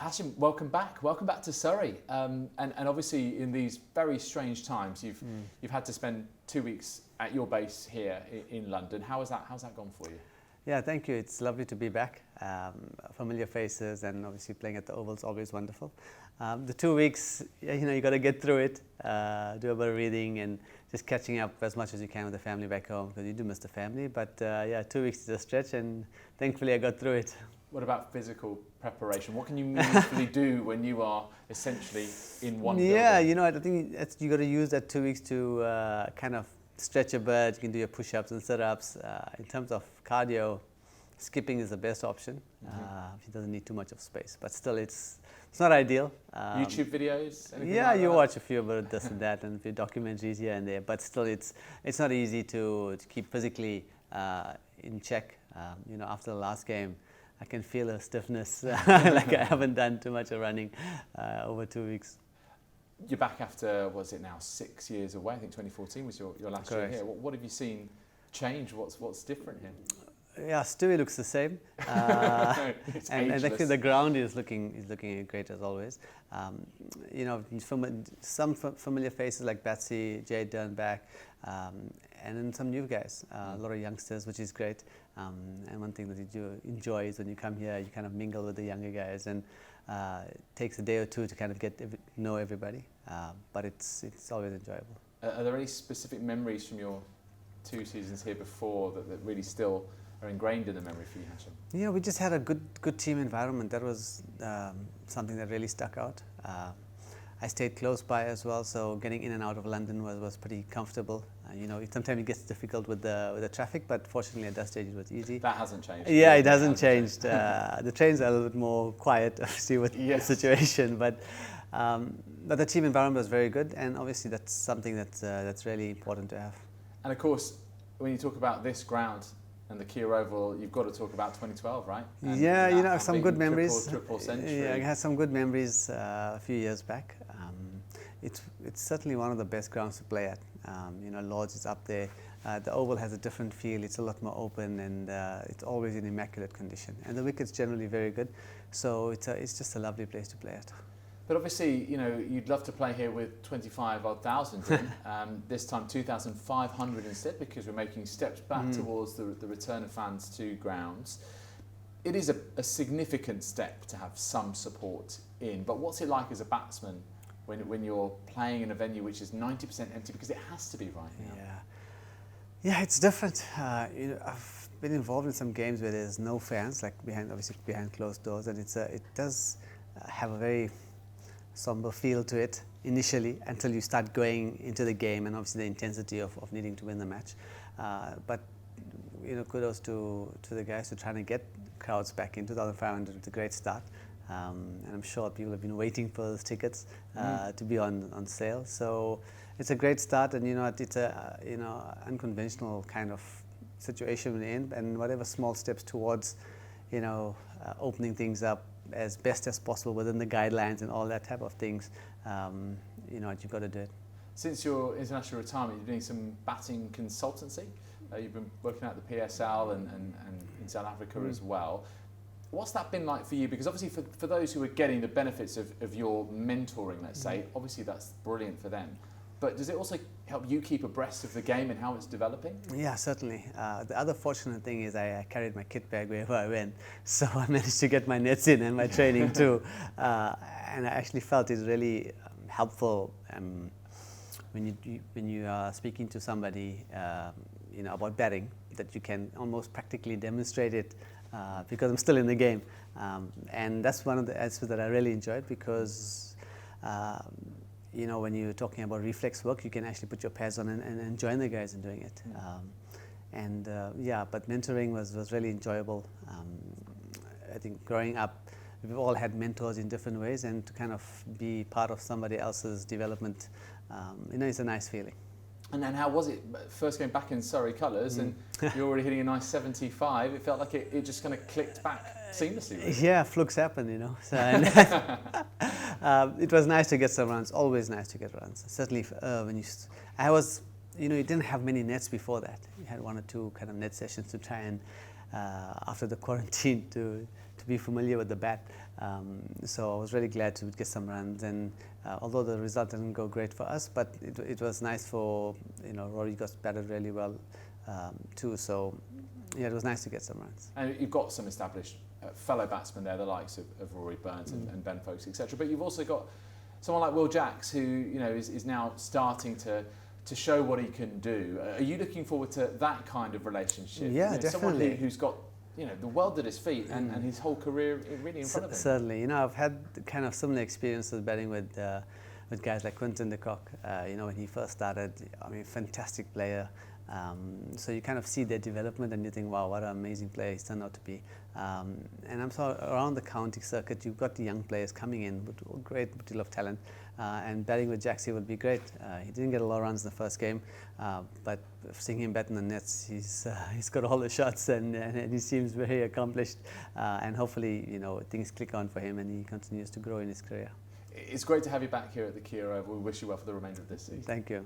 Hashim, welcome back. Welcome back to Surrey. And obviously in these very strange times, you've had to spend 2 weeks at your base here in London. How's that gone for you? Yeah, thank you. It's lovely to be back. Familiar faces, and obviously playing at the Oval is always wonderful. The 2 weeks, you got to get through it, do a bit of reading and just catching up as much as you can with the family back home, because you do miss the family. But yeah, 2 weeks is a stretch, and thankfully I got through it. What about physical preparation? What can you meaningfully do when you are essentially in one building? Yeah, I think you got to use that 2 weeks to kind of stretch a bit. You can do your push-ups and sit-ups. In terms of cardio, skipping is the best option. It doesn't need too much of space, but still it's not ideal. YouTube videos? Yeah, like you that? watch a few about this and that, and a few documentaries here and there, but still it's not easy to keep physically in check. After the last game, I can feel a stiffness, like I haven't done too much of running over 2 weeks. You're back after, was it now 6 years away? I think 2014 was your last Correct. year here. What have you seen change? What's different here? Yeah, Stewie looks the same, and actually the ground is looking great as always. Some familiar faces like Batsy, Jade Dernbach, and then some new guys, a lot of youngsters, which is great. And one thing that you do enjoy is when you come here, you kind of mingle with the younger guys, and it takes a day or two to kind of know everybody, but it's always enjoyable. Are there any specific memories from your 2 seasons here before that really still are ingrained in the memory for you, Hashim? Yeah, we just had a good team environment. That was something that really stuck out. I stayed close by as well, so getting in and out of London was pretty comfortable. Sometimes it gets difficult with the traffic, but fortunately at that stage it was easy. That hasn't changed. Yeah, it hasn't changed. The trains are a little bit more quiet, obviously, with the situation, but the team environment was very good, and obviously that's something that's really important to have. And of course, when you talk about this ground and the Kia Oval, you've got to talk about 2012, right? And some good memories. Triple century. Yeah, I had some good memories a few years back. It's certainly one of the best grounds to play at. Lord's is up there. The Oval has a different feel. It's a lot more open, and it's always in immaculate condition. And the wicket's generally very good, so it's just a lovely place to play at. But obviously, you'd love to play here with 25,000 in. This time 2,500 instead, because we're making steps back towards the return of fans to grounds. It is a significant step to have some support in, but what's it like as a batsman when you're playing in a venue which is 90% empty, because it has to be right now? Yeah, it's different. I've been involved in some games where there's no fans, like behind closed doors, and it does have a very somber feel to it initially, until you start going into the game, and obviously the intensity of needing to win the match. But kudos to the guys who are trying to get crowds back in. 2,500, it's a great start, and I'm sure people have been waiting for those tickets to be on sale. So it's a great start, and it's a unconventional kind of situation we're in, and whatever small steps towards opening things up as best as possible within the guidelines and all that type of things, you've got to do it. Since your international retirement, you're doing some batting consultancy. You've been working at the PSL and in South Africa as well. What's that been like for you? Because obviously for those who are getting the benefits of your mentoring, let's say, obviously that's brilliant for them. But does it also help you keep abreast of the game and how it's developing? Yeah, certainly. The other fortunate thing is I carried my kit bag wherever I went, so I managed to get my nets in and my training too. And I actually felt it's really helpful when you are speaking to somebody about batting, that you can almost practically demonstrate it, because I'm still in the game. And that's one of the aspects that I really enjoyed, because when you're talking about reflex work, you can actually put your pads on and join the guys in doing it. But mentoring was really enjoyable. I think growing up, we've all had mentors in different ways, and to kind of be part of somebody else's development, it's a nice feeling. And then how was it first going back in Surrey colours, and you're already hitting a nice 75? It felt like it just kind of clicked back seamlessly. Really. Yeah, flukes happen, So, it was nice to get some runs. Always nice to get runs. Certainly, you didn't have many nets before that. You had 1 or 2 kind of net sessions to try and after the quarantine to be familiar with the bat. So I was really glad to get some runs, and although the result didn't go great for us, but it was nice for, Rory got batted really well too. So yeah, it was nice to get some runs. And you've got some established fellow batsmen there, the likes of Rory Burns and Ben Foakes, etc. But you've also got someone like Will Jacks, who is now starting to show what he can do. Are you looking forward to that kind of relationship? Yeah, definitely. Someone who's got the world at his feet and his whole career really in front of him. Certainly, I've had kind of similar experiences batting with guys like Quinton de Kock. When he first started, fantastic player. So you kind of see their development and you think, wow, what an amazing player he's turned out to be. And I'm sorry, around the county circuit, you've got the young players coming in with a great deal of talent. And batting with Jaxie would be great. He didn't get a lot of runs in the first game, but seeing him bat in the nets, he's got all the shots and he seems very accomplished. And hopefully, things click on for him and he continues to grow in his career. It's great to have you back here at the Kia Oval. We wish you well for the remainder of this season. Thank you.